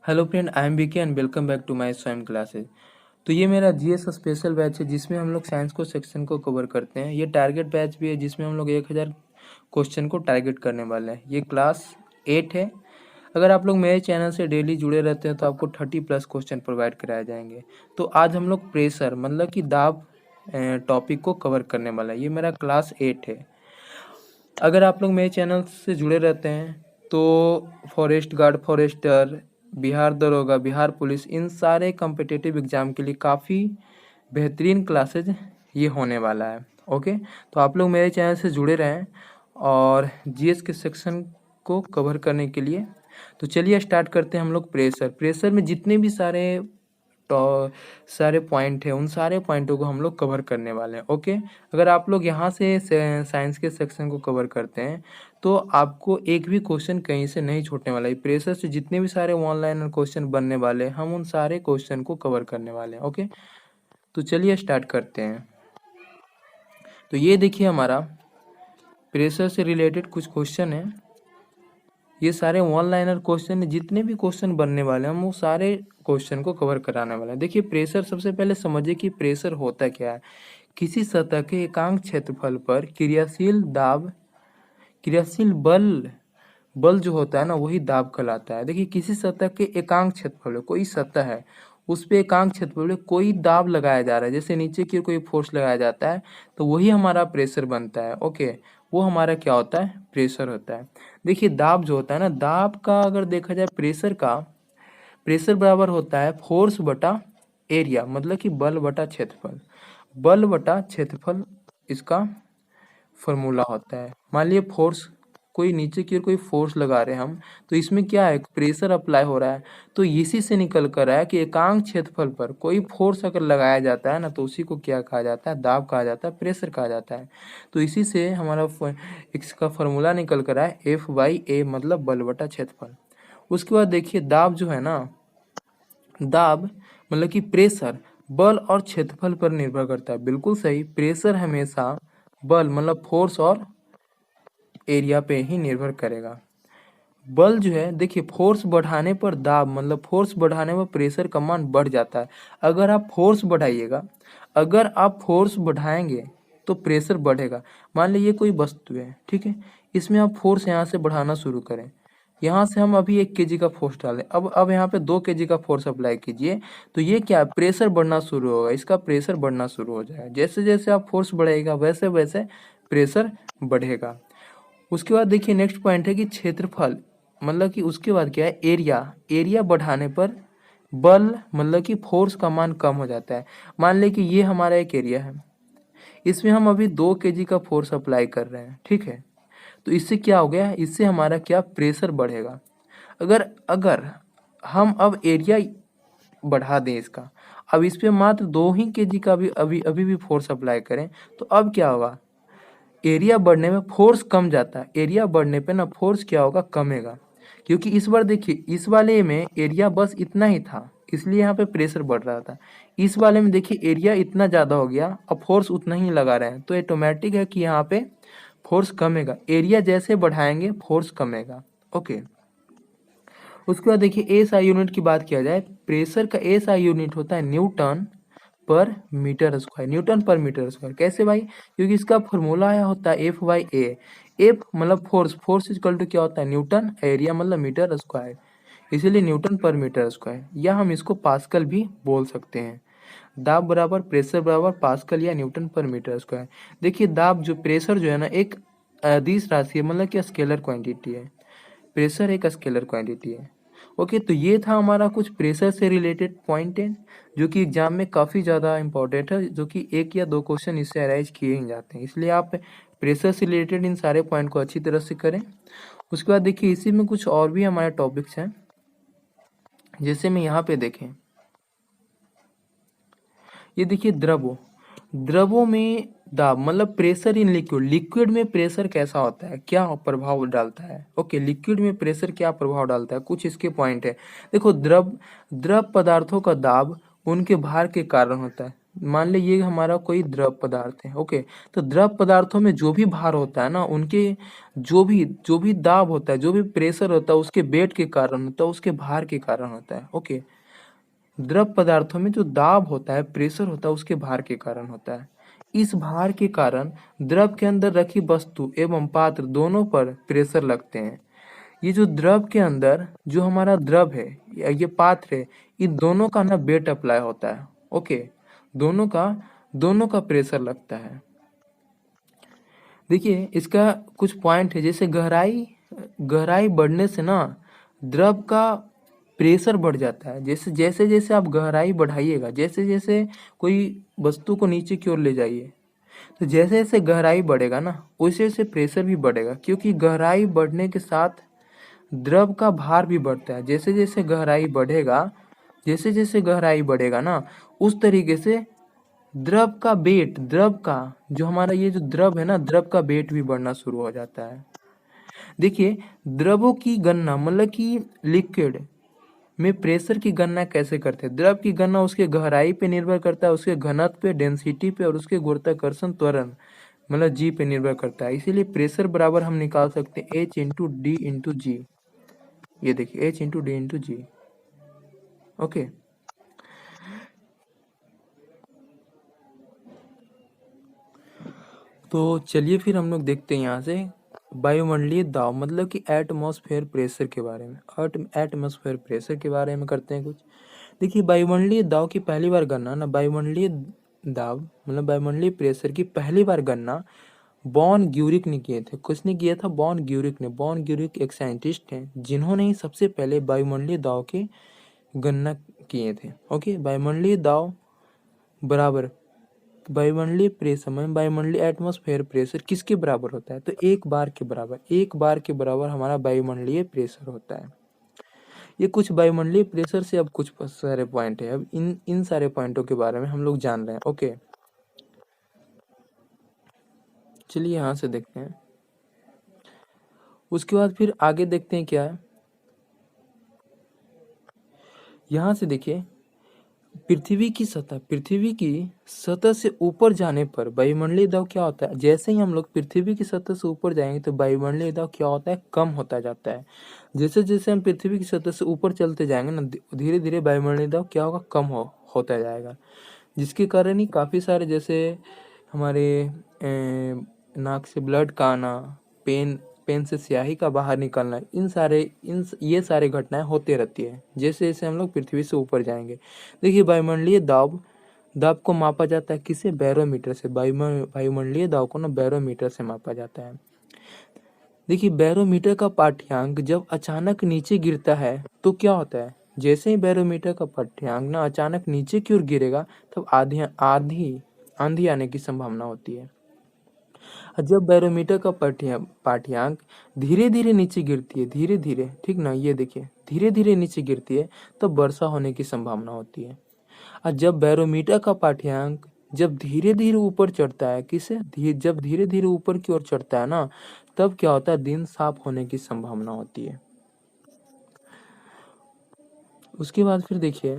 Hello friend, I am BK and welcome back to my Swayam classes. तो ये मेरा GS special batch है जिसमें हम लोग साइंस को सेक्शन को कवर करते हैं। ये टारगेट बैच भी है जिसमें हम लोग 1000 क्वेश्चन को टारगेट करने वाले हैं। ये क्लास 8 है। अगर आप लोग मेरे चैनल से डेली जुड़े रहते हैं तो आपको 30+ क्वेश्चन प्रोवाइड कराए जाएंगे। तो आज हम लोग प्रेशर मतलब कि दाब टॉपिक को कवर करने वाला है। ये मेरा क्लास 8 है। अगर आप लोग मेरे चैनल से जुड़े रहते हैं तो फॉरेस्ट गार्ड, फॉरेस्टर, बिहार दरोगा, बिहार पुलिस, इन सारे कम्पिटिटिव एग्ज़ाम के लिए काफ़ी बेहतरीन क्लासेज ये होने वाला है। ओके, तो आप लोग मेरे चैनल से जुड़े रहें और जीएस के सेक्शन को कवर करने के लिए। तो चलिए स्टार्ट करते हैं हम लोग। प्रेशर में जितने भी सारे पॉइंट है उन सारे पॉइंटों को हम लोग कवर करने वाले हैं। ओके, अगर आप लोग यहाँ से साइंस के सेक्शन को कवर करते हैं तो आपको एक भी क्वेश्चन कहीं से नहीं छूटने वाला है। प्रेशर से जितने भी सारे ऑनलाइन क्वेश्चन बनने वाले हैं हम उन सारे क्वेश्चन को कवर करने वाले हैं। ओके, तो चलिए स्टार्ट करते हैं। तो ये देखिए हमारा प्रेशर से रिलेटेड कुछ क्वेश्चन है। ये सारे ऑनलाइनर क्वेश्चन, जितने भी क्वेश्चन बनने वाले हैं हम वो सारे क्वेश्चन को कवर कराने वाले हैं। देखिए प्रेशर, सबसे पहले समझिए कि प्रेशर होता क्या है। किसी सतह के एकांक क्षेत्रफल पर क्रियाशील दाब, क्रियाशील बल, बल जो होता है ना वही दाब कहलाता है। देखिए किसी सतह के एकांक क्षेत्रफल में, कोई सतह है उस पे एकांक क्षेत्रफल में कोई दाब लगाया जा रहा है, जैसे नीचे की ओर कोई फोर्स लगाया जाता है तो वही हमारा प्रेशर बनता है। ओके, वो हमारा क्या होता है, प्रेशर होता है। देखिए दाब जो होता है ना, दाब का अगर देखा जाए प्रेशर का, प्रेशर बराबर होता है फोर्स बटा एरिया, मतलब कि बल बटा क्षेत्रफल। बल बटा क्षेत्रफल इसका फॉर्मूला होता है। मान लिया फोर्स, कोई नीचे की ओर कोई फोर्स लगा रहे हैं हम, तो इसमें क्या है, प्रेशर अप्लाई हो रहा है। तो इसी से निकल कर आया कि एकांक क्षेत्रफल पर कोई फोर्स अगर लगाया जाता है ना तो उसी को क्या कहा जाता है, दाब कहा जाता है, प्रेशर कहा जाता है। तो इसी से हमारा इसका फॉर्मूला निकल कर आया F/A, मतलब बल बटा क्षेत्रफल। उसके बाद देखिए दाब जो है ना, दाब मतलब कि प्रेशर बल और क्षेत्रफल पर निर्भर करता है। बिल्कुल सही, प्रेशर हमेशा बल मतलब फोर्स और एरिया पे ही निर्भर करेगा। बल जो है, देखिए फोर्स बढ़ाने पर दाब मतलब फोर्स बढ़ाने पर प्रेशर का मान बढ़ जाता है। अगर आप फोर्स बढ़ाइएगा, अगर आप फोर्स बढ़ाएंगे तो प्रेशर बढ़ेगा। मान लीजिए कोई वस्तु है, ठीक है, इसमें आप फोर्स यहाँ से बढ़ाना शुरू करें। यहाँ से हम अभी 1 kg का फोर्स डालें, अब यहाँ पे 2 kg का फोर्स अप्लाई कीजिए तो ये क्या, प्रेशर बढ़ना शुरू होगा, इसका प्रेशर बढ़ना शुरू हो जाएगा। जैसे जैसे आप फोर्स बढ़ाएगा वैसे वैसे प्रेशर बढ़ेगा। उसके बाद देखिए नेक्स्ट पॉइंट है कि क्षेत्रफल, मतलब कि उसके बाद क्या है, एरिया। एरिया बढ़ाने पर बल मतलब कि फोर्स का मान कम हो जाता है। मान लें कि ये हमारा एक एरिया है, इसमें हम अभी 2 kg का फोर्स अप्लाई कर रहे हैं, ठीक है। तो इससे क्या हो गया, इससे हमारा क्या, प्रेशर बढ़ेगा। अगर अगर हम अब एरिया बढ़ा दें इसका, अब इस पे मात्र 2 ही kg का भी अभी भी फोर्स अप्लाई करें तो अब क्या होगा, एरिया बढ़ने में फोर्स कम जाता है। एरिया बढ़ने पे ना फोर्स क्या होगा, कमेगा। क्योंकि इस बार देखिए इस वाले में एरिया बस इतना ही था, इसलिए यहाँ पे प्रेशर बढ़ रहा था। इस वाले में देखिए एरिया इतना ज़्यादा हो गया, अब फोर्स उतना ही लगा रहे हैं, तो ऑटोमेटिक है कि यहाँ पे फोर्स कमेगा। एरिया जैसे बढ़ाएंगे फोर्स कमेगा। ओके, उसके बाद देखिए एसआई यूनिट की बात किया जाए, प्रेशर का एसआई यूनिट होता है न्यूटन पर मीटर स्क्वायर। न्यूटन पर मीटर स्क्वायर कैसे भाई, क्योंकि इसका फॉर्मूला होता है F/A। एफ मतलब फोर्स, फोर्स इक्वल टू क्या होता है, न्यूटन, एरिया मतलब मीटर स्क्वायर, इसीलिए न्यूटन पर मीटर स्क्वायर, या हम इसको पास्कल भी बोल सकते हैं। दाब बराबर प्रेशर बराबर पास्कल या न्यूटन पर मीटर स्क्वायर। देखिए दाब जो, प्रेशर जो है ना एक अदिश राशि है, मतलब कि स्केलर क्वांटिटी है। प्रेशर एक स्केलर क्वांटिटी है। ओके, तो ये था हमारा कुछ प्रेशर से रिलेटेड पॉइंट है जो कि एग्जाम में काफ़ी ज़्यादा इंपॉर्टेंट है, जो कि 1 या 2 क्वेश्चन इससे अराइज किए ही जाते हैं, इसलिए आप प्रेशर से रिलेटेड इन सारे पॉइंट को अच्छी तरह से करें। उसके बाद देखिए इसी में कुछ और भी हमारे टॉपिक्स हैं, जैसे में यहाँ पे देखें, ये देखिए द्रवों, द्रवों में दाब मतलब प्रेशर इन लिक्विड। लिक्विड में प्रेशर कैसा होता है, क्या प्रभाव डालता है। ओके, लिक्विड में प्रेशर क्या प्रभाव डालता है, कुछ इसके पॉइंट है। देखो द्रव पदार्थों का दाब उनके भार के कारण होता है। मान ले ये हमारा कोई द्रव पदार्थ है। ओके, तो द्रव पदार्थों में जो भी भार होता है ना, उनके जो भी दाब होता है, जो भी प्रेशर होता है, उसके वेट के कारण होता है, उसके भार के कारण होता है। ओके, द्रव पदार्थों में जो दाब होता है, प्रेशर होता है, उसके भार के कारण होता है। इस भार के कारण द्रव के अंदर रखी वस्तु एवं पात्र दोनों पर प्रेशर लगते हैं। ये जो द्रव के अंदर जो हमारा द्रव है या ये पात्र है, इन दोनों का ना वेट अप्लाई होता है। ओके, दोनों का प्रेशर लगता है। देखिए इसका कुछ पॉइंट है, जैसे गहराई गहराई बढ़ने से ना द्रव का प्रेशर बढ़ जाता है। जैसे जैसे जैसे आप गहराई बढ़ाइएगा, जैसे जैसे कोई वस्तु को नीचे की ओर ले जाइए, तो जैसे जैसे गहराई बढ़ेगा ना, वैसे वैसे प्रेशर भी बढ़ेगा, क्योंकि गहराई बढ़ने के साथ द्रव का भार भी बढ़ता है। जैसे जैसे गहराई बढ़ेगा ना, उस तरीके से द्रव का जो हमारा ये जो द्रव है ना, द्रव का वेट भी बढ़ना शुरू हो जाता है। देखिए द्रवों की गणना, मतलब कि लिक्विड में प्रेशर की गणना कैसे करते हैं। द्रव की गणना उसके गहराई पे निर्भर करता है, उसके घनत्व पे, डेंसिटी पे और उसके गुरुत्वाकर्षण त्वरण मतलब जी पे निर्भर करता है। इसीलिए प्रेशर बराबर हम निकाल सकते हैं H इंटू डी इंटू जी। ये देखिए H इंटू डी इंटू जी। ओके, तो चलिए फिर हम लोग देखते हैं यहाँ से वायुमंडलीय दाब, मतलब कि एटमॉस्फेयर प्रेशर के बारे में। एटमॉस्फेयर प्रेशर के बारे में करते हैं कुछ। देखिए वायुमंडलीय दाब की पहली बार गणना ना, वायुमंडलीय दाब मतलब वायुमंडलीय प्रेशर की पहली बार गणना बॉन ग्यूरिक ने किए थे। किसने किया था? बॉन ग्यूरिक ने। बॉन ग्यूरिक एक साइंटिस्ट हैं जिन्होंने ही सबसे पहले वायुमंडलीय दाब की गणना किए थे। ओके, वायुमंडलीय दाब बराबर वायुमंडलीय प्रेशर में वायुमंडलीय एटमॉस्फेयर प्रेशर किसके बराबर होता है? तो एक बार के बराबर हमारा वायुमंडलीय प्रेशर होता है। ये कुछ वायुमंडलीय प्रेशर से अब कुछ सारे पॉइंट है। अब इन सारे पॉइंटों के बारे में हम लोग जान रहे हैं। ओके, चलिए यहाँ से देखते हैं। उसके बाद फिर आगे देखते हैं क्या है। यहाँ से देखिए पृथ्वी की सतह से ऊपर जाने पर वायुमंडलीय दबाव क्या होता है? जैसे ही हम लोग पृथ्वी की सतह से ऊपर जाएंगे तो वायुमंडलीय दबाव क्या होता है? कम होता जाता है। जैसे जैसे हम पृथ्वी की सतह से ऊपर चलते जाएंगे ना, धीरे धीरे वायुमंडलीय दबाव क्या होगा? कम होता जाएगा। जिसके कारण ही काफ़ी सारे, जैसे हमारे नाक से ब्लड का आना, पेन से स्याही का बाहर निकलना, ये सारे घटनाएं होते रहती है जैसे जैसे हम लोग पृथ्वी से ऊपर जाएंगे। देखिए वायुमंडलीय दाब को मापा जाता है किससे? बैरोमीटर से। वायुमंडलीय दाब को ना बैरोमीटर से मापा जाता है। देखिए बैरोमीटर का पाठ्यांक जब अचानक नीचे गिरता है तो क्या होता है? जैसे ही बैरोमीटर का पाठ्यांक ना अचानक नीचे की ओर गिरेगा, तब आंधी आने की संभावना होती है। जब बैरोमीटर का पाठ्यांक धीरे धीरे नीचे गिरती है, धीरे धीरे, ठीक ना, ये देखिए धीरे धीरे नीचे गिरती है, तब वर्षा होने की संभावना होती है। और जब बैरोमीटर का पाठ्यांक जब धीरे धीरे ऊपर चढ़ता है, जब धीरे धीरे ऊपर की ओर चढ़ता है ना, तब क्या होता है? दिन साफ होने की संभावना होती है। उसके बाद फिर देखिए,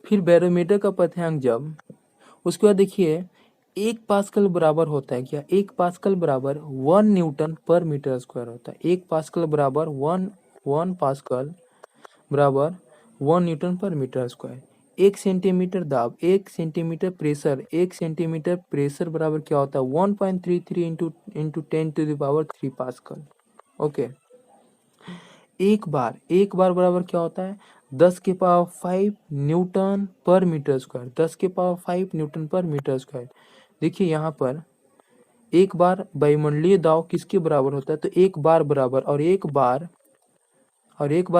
फिर बैरोमीटर का पाठ्यांक जब, उसके बाद देखिए 1 पास्कल बराबर होता है क्या? 1 पास्कल बराबर 1 न्यूटन पर मीटर स्क्वायर होता है। 1 पास्कल बराबर 1 पास्कल बराबर 1 न्यूटन पर मीटर स्क्वायर। 1 सेंटीमीटर बराबर क्या होता है? 1.33 इंटू 10⁻³ पास्कल। ओके, एक बार बराबर क्या होता है? 10⁵ न्यूटन पर मीटर स्क्वायर। 10⁵ न्यूटन पर मीटर स्क्वायर। देखिए यहाँ पर एक बार वायुमंडलीय दाब किसके बराबर होता है? तो एक बार बराबर, और एक बार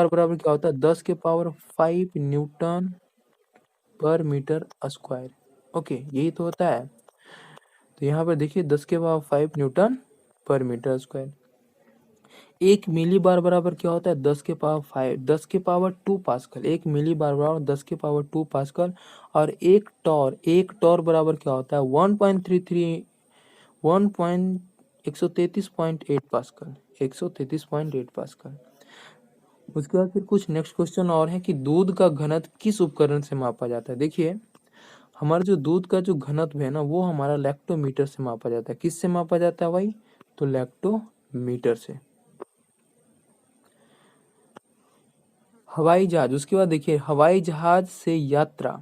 बराबर क्या होता है? 10⁵ न्यूटन पर मीटर स्क्वायर। ओके, यही तो होता है। तो यहाँ पर देखिए 10⁵ न्यूटन पर मीटर स्क्वायर। 1 मिली बार बराबर क्या होता है? 10⁵2 पास्कल। 1 मिली बार बराबर 10⁵2 पास्कल। और एक टॉर बराबर क्या होता है? 133.8 पास्कल। 133.8 पास्कल। उसके बाद फिर कुछ नेक्स्ट क्वेश्चन और है कि दूध का घनत्व किस उपकरण से मापा जाता है। देखिए हमारा जो दूध का जो घनत्व है ना वो हमारा लैक्टोमीटर से मापा जाता है। किससे मापा जाता है भाई? तो लैक्टोमीटर से। हवाई जहाज, उसके बाद देखिए हवाई जहाज से यात्रा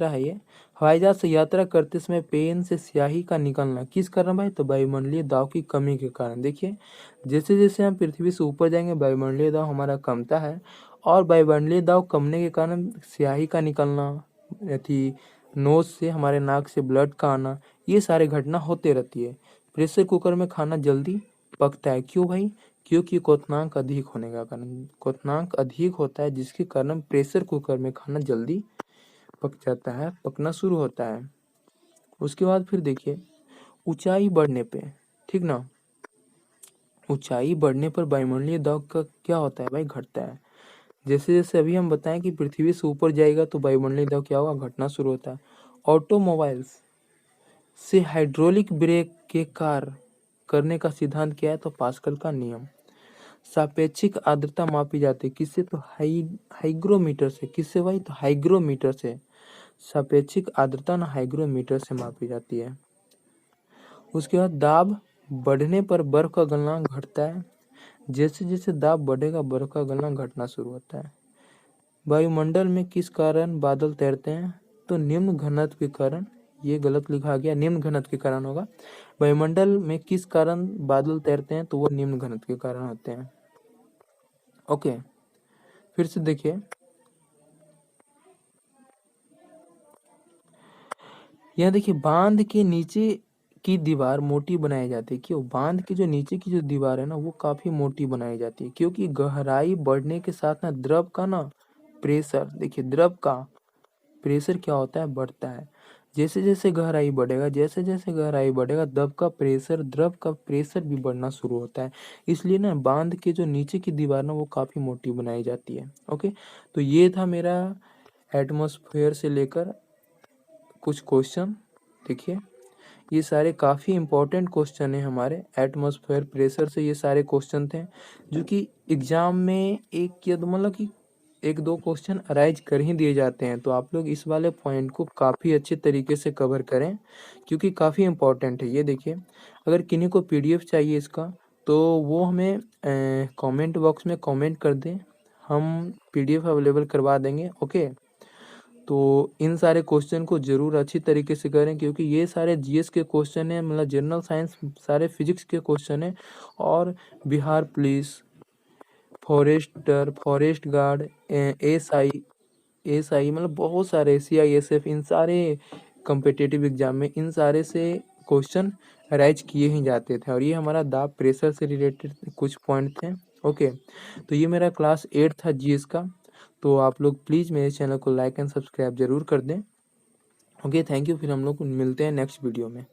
है ये। हवाई जहाज से यात्रा करते समय पेन से स्याही का निकलना किस कारण भाई? तो वायुमंडलीय दाब की कमी के कारण। देखिए जैसे जैसे हम पृथ्वी से ऊपर जाएंगे वायुमंडलीय दाब हमारा कमता है और वायुमंडलीय दाब कमने के कारण स्याही का निकलना, अथी नोज से हमारे नाक से ब्लड का आना, ये सारे घटना होते रहती है। प्रेशर कुकर में खाना जल्दी पकता है, क्यों भाई? क्योंकि क्वथनांक अधिक होने का कारण, क्वथनांक अधिक होता है जिसके कारण प्रेशर कुकर में खाना जल्दी पक जाता है, पकना शुरू होता है। उसके बाद फिर देखिए ऊंचाई बढ़ने पे, ठीक ना, ऊंचाई बढ़ने पर वायुमंडलीय दाब का क्या होता है भाई? घटता है। जैसे जैसे अभी हम बताएं कि पृथ्वी से ऊपर जाएगा तो वायुमंडलीय दाब क्या होगा? घटना शुरू होता है। ऑटोमोबाइल्स से हाइड्रोलिक ब्रेक के कार्य करने का सिद्धांत क्या है? तो पास्कल का नियम। सापेक्षिक आर्द्रता मापी जाती है किससे? तो हाइग्रोमीटर से। किससे भाई? तो हाइग्रोमीटर से। सापेक्षिक आर्द्रता ना हाइग्रोमीटर से मापी जाती है। उसके बाद दाब बढ़ने पर बर्फ का गलनांक घटता है। जैसे जैसे दाब बढ़ेगा बर्फ का गलनांक घटना शुरू होता है। वायुमंडल में किस कारण बादल तैरते हैं? तो निम्न घनत्व के कारण। ये गलत लिखा गया, निम्न घनत्व के कारण होगा। वायुमंडल में किस कारण बादल तैरते हैं? तो वो निम्न घनत्व के कारण होते हैं। ओके, फिर से देखिए यहाँ देखिए बांध के नीचे की दीवार मोटी बनाई जाती है। क्यों? बांध के जो नीचे की जो दीवार है ना वो काफी मोटी बनाई जाती है क्योंकि गहराई बढ़ने के साथ ना द्रव का ना प्रेशर, देखिए द्रव का प्रेशर क्या होता है? बढ़ता है। जैसे जैसे गहराई बढ़ेगा, जैसे जैसे गहराई बढ़ेगा द्रव का प्रेशर भी बढ़ना शुरू होता है। इसलिए ना बांध के जो नीचे की दीवार ना वो काफी मोटी बनाई जाती है। ओके, तो ये था मेरा एटमॉस्फेयर से लेकर कुछ क्वेश्चन। देखिए ये सारे काफ़ी इंपॉर्टेंट क्वेश्चन है हमारे एटमॉस्फेयर प्रेशर से, ये सारे क्वेश्चन थे जो कि एग्जाम में एक या दो मतलब कि एक दो क्वेश्चन अराइज कर ही दिए जाते हैं। तो आप लोग इस वाले पॉइंट को काफ़ी अच्छे तरीके से कवर करें क्योंकि काफ़ी इंपॉर्टेंट है। ये देखिए अगर किन्हीं को पीडीएफ चाहिए इसका तो वो हमें कमेंट बॉक्स में कमेंट कर दें, हम पीडीएफ अवेलेबल करवा देंगे। ओके, तो इन सारे क्वेश्चन को जरूर अच्छी तरीके से करें क्योंकि ये सारे जीएस के क्वेश्चन है, मतलब जनरल साइंस सारे फिजिक्स के क्वेश्चन है। और Bihar police, forest guard, SI मतलब बहुत सारे सीआईएसएफ, इन सारे कम्पिटिटिव एग्जाम में इन सारे से क्वेश्चन राइज किए ही जाते थे और ये हमारा दाब प्रेशर से रिलेटेड कुछ पॉइंट थे। ओके, तो ये मेरा क्लास 8 था जीएस का। तो आप लोग प्लीज़ मेरे चैनल को लाइक एंड सब्सक्राइब जरूर कर दें। Okay, thank you. फिर हम लोग मिलते हैं नेक्स्ट वीडियो में।